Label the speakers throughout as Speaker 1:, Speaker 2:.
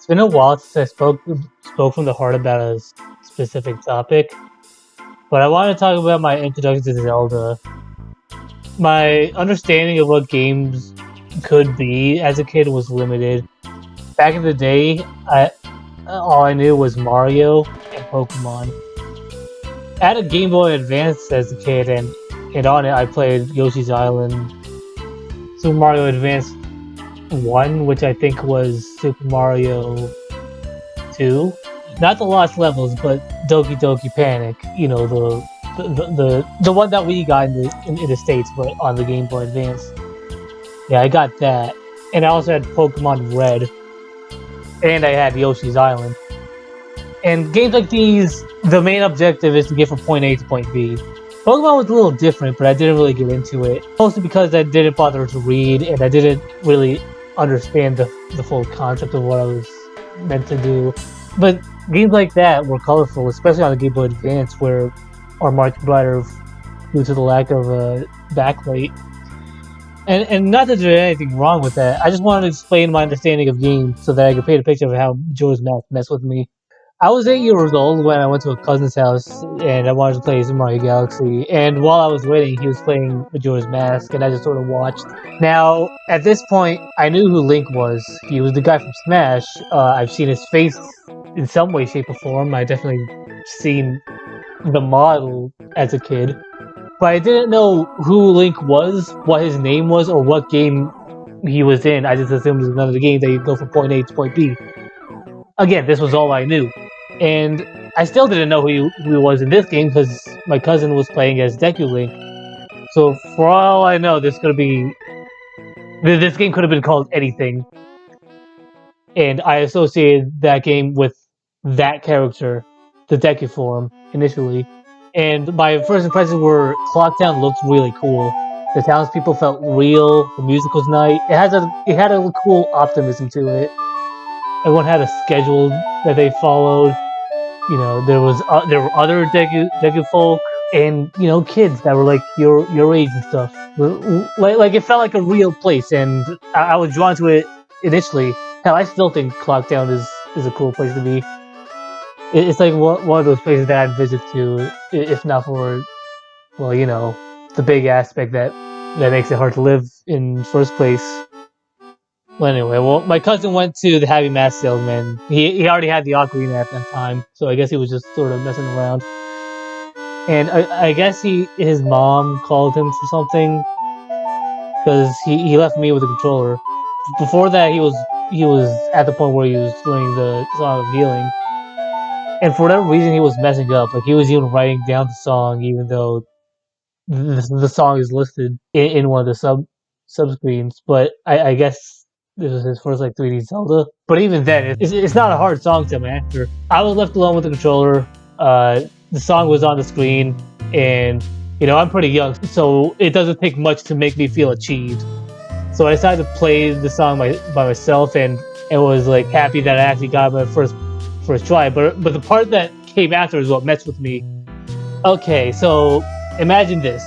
Speaker 1: been a while since I spoke from the heart about a specific topic, but I want to talk about my introduction to Zelda. My understanding of what games could be as a kid was limited. Back in the day, all I knew was Mario and Pokemon. I had a Game Boy Advance as a kid, and on it I played Yoshi's Island, Super Mario Advance 1, which I think was Super Mario 2. Not the Lost Levels, but Doki Doki Panic. You know, the one that we got in the States, but on the Game Boy Advance. Yeah, I got that. And I also had Pokemon Red. And I had Yoshi's Island. And games like these, the main objective is to get from point A to point B. Pokemon was a little different, but I didn't really get into it. Mostly because I didn't bother to read, and I didn't really understand the full concept of what I was meant to do. But games like that were colorful, especially on the Game Boy Advance, where are much brighter due to the lack of backlight. And not that there's anything wrong with that. I just wanted to explain my understanding of games so that I could paint a picture of how Majora's Mask messed with me. I was 8 years old when I went to a cousin's house and I wanted to play Super Mario Galaxy. And while I was waiting, he was playing Majora's Mask, and I just sort of watched. Now, at this point, I knew who Link was. He was the guy from Smash. I've seen his face in some way, shape, or form. I definitely seen the model as a kid. But I didn't know who Link was, what his name was, or what game he was in. I just assumed it was another game that you go from point A to point B. Again, this was all I knew. And I still didn't know who he was in this game because my cousin was playing as Deku Link. So for all I know, this game could have been called anything. And I associated that game with that character, the Deku form, initially. And my first impressions were Clock Town looked really cool. The townspeople felt real. The music was nice. It had a cool optimism to it. Everyone had a schedule that they followed. You know, there were other Deku folk and kids that were like your age and stuff. Like it felt like a real place, and I was drawn to it initially. Hell, I still think Clock Town is a cool place to be. It's like one of those places that I'd visit to, if not for, the big aspect that makes it hard to live in first place. Well, anyway, my cousin went to the Happy Mask Salesman. He already had the ocarina at that time, so I guess he was just sort of messing around. And I guess his mom called him for something, because he left me with the controller. Before that, he was at the point where he was learning the Song of Healing. And for whatever reason, he was messing up. Like, he was even writing down the song, even though the song is listed in one of the sub screens. But I guess this was his first 3D Zelda. But even then, it's not a hard song to master. I was left alone with the controller. The song was on the screen, and I'm pretty young, so it doesn't take much to make me feel achieved. So I decided to play the song by myself, and was happy that I actually got my first try. But the part that came after is what messed with me. Okay, so imagine this.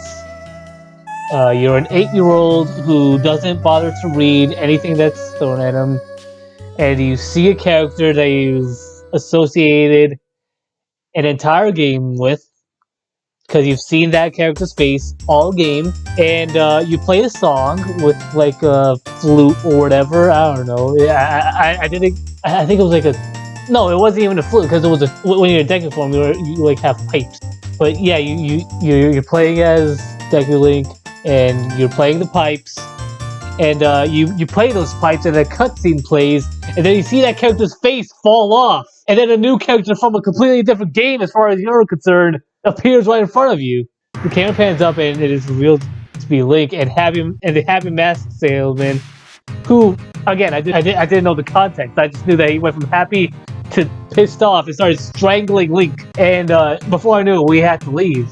Speaker 1: You're an 8-year-old who doesn't bother to read anything that's thrown at him, and you see a character that you've associated an entire game with, because you've seen that character's face all game, and you play a song with a flute or whatever. I don't know. I think it was no, it wasn't even a flute, because it was when you're in Deku form, you have pipes. But yeah, you're playing as Deku Link, and you're playing the pipes, and you play those pipes, and a cutscene plays, and then you see that character's face fall off, and then a new character from a completely different game, as far as you're concerned, appears right in front of you. The camera pans up, and it is revealed to be Link and the Happy Mask Salesman, who, again, I didn't know the context. I just knew that he went from happy to pissed off and started strangling Link. And before I knew it, we had to leave.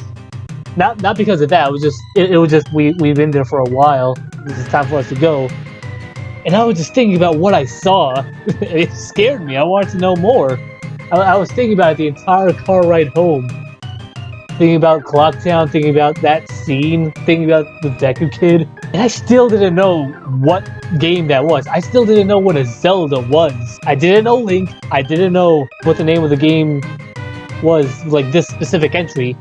Speaker 1: Not because of that. It was just we've been there for a while. This is time for us to go. And I was just thinking about what I saw. It scared me. I wanted to know more. I was thinking about it the entire car ride home. Thinking about Clock Town, thinking about that scene, thinking about the Deku Kid. And I still didn't know what game that was. I still didn't know what a Zelda was. I didn't know Link. I didn't know what the name of the game was, like this specific entry.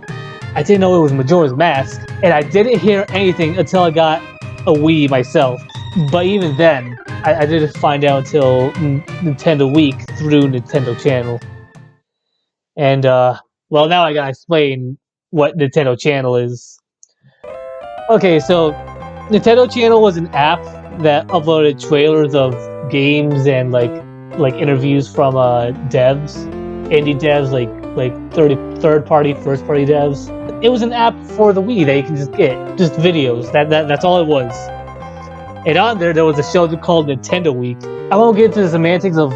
Speaker 1: I didn't know it was Majora's Mask. And I didn't hear anything until I got a Wii myself. But even then, I didn't find out until Nintendo Week through Nintendo Channel. And, well, now I gotta explain what Nintendo Channel is. Okay, so Nintendo Channel was an app that uploaded trailers of games and like interviews from devs, indie devs, like third party, first party devs. It was an app for the Wii that you can just get, just videos. That's all it was. And on there was a show called Nintendo Week. I won't get into the semantics of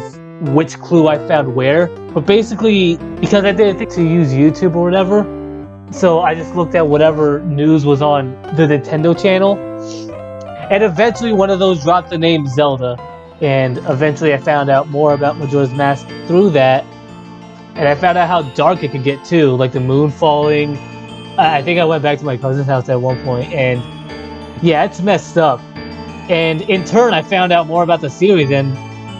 Speaker 1: which clue I found where, but basically because I didn't think to use YouTube or whatever, so I just looked at whatever news was on the Nintendo Channel. And eventually one of those dropped the name Zelda. And eventually I found out more about Majora's Mask through that. And I found out how dark it could get too, like the moon falling. I think I went back to my cousin's house at one point, and yeah, it's messed up. And in turn, I found out more about the series and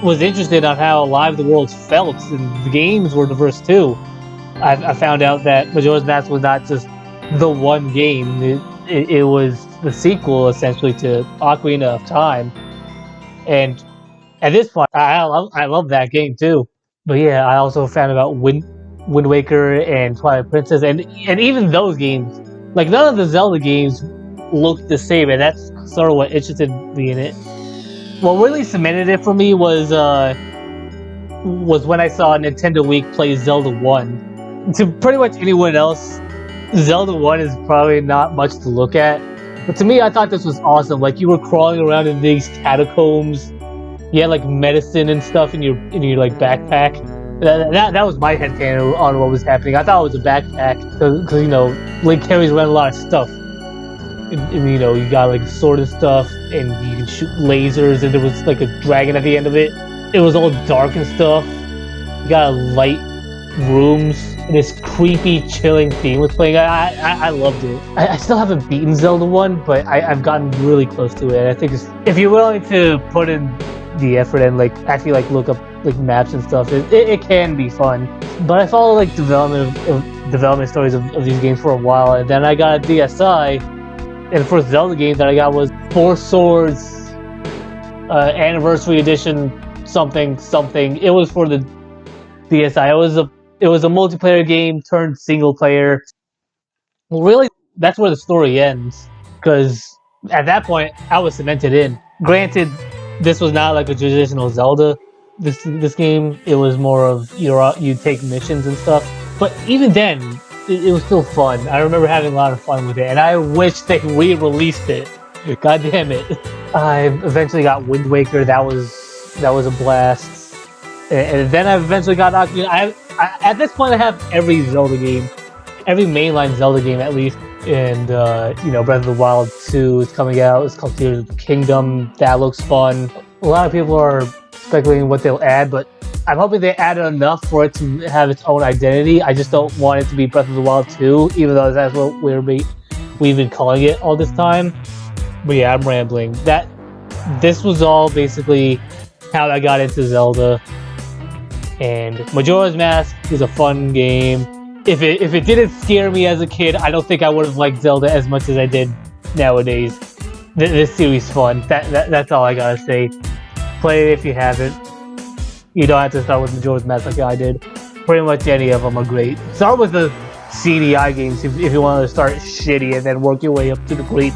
Speaker 1: was interested on how alive the world felt, and the games were diverse too. I found out that Majora's Mask was not just the one game. It was the sequel, essentially, to Ocarina of Time. And at this point, I love that game, too. But yeah, I also found about Wind Waker and Twilight Princess, and even those games. Like, none of the Zelda games look the same, and that's sort of what interested me in it. What really cemented it for me was when I saw Nintendo Week play Zelda 1. To pretty much anyone else, Zelda 1 is probably not much to look at. But to me, I thought this was awesome. Like, you were crawling around in these catacombs. You had, like, medicine and stuff in your like, backpack. That was my headcanon on what was happening. I thought it was a backpack. Because, you know, Link carries around a lot of stuff. And, you know, you got, like, a sword and stuff. And you can shoot lasers. And there was, like, a dragon at the end of it. It was all dark and stuff. You got light rooms. And this creepy, chilling theme was playing. I loved it. I still haven't beaten Zelda 1, but I've gotten really close to it. I think if you're willing to put in the effort and like actually like look up like maps and stuff, it can be fun. But I follow like development stories of these games for a while, and then I got a DSi, and the first Zelda game that I got was Four Swords Anniversary Edition something. It was for the DSi. It was a multiplayer game turned single player. Well, really, that's where the story ends, because at that point I was cemented in. Granted, this was not like a traditional Zelda. This game, it was more of you take missions and stuff. But even then, it was still fun. I remember having a lot of fun with it, and I wish they re-released it. God damn it! I eventually got Wind Waker. That was a blast. And then I eventually got Ocarina. At this point, I have every Zelda game, every mainline Zelda game at least. And you know, Breath of the Wild 2 is coming out. It's called Tears of the Kingdom. That looks fun. A lot of people are speculating what they'll add, but I'm hoping they added enough for it to have its own identity. I just don't want it to be Breath of the Wild 2, even though that's what we've been calling it all this time. But yeah, I'm rambling. This was all basically how I got into Zelda. And Majora's Mask is a fun game. If it didn't scare me as a kid, I don't think I would have liked Zelda as much as I did nowadays. This series is fun. That's all I gotta say. Play it if you haven't. You don't have to start with Majora's Mask like I did. Pretty much any of them are great. Start with the CDI games if you want to start shitty and then work your way up to the great.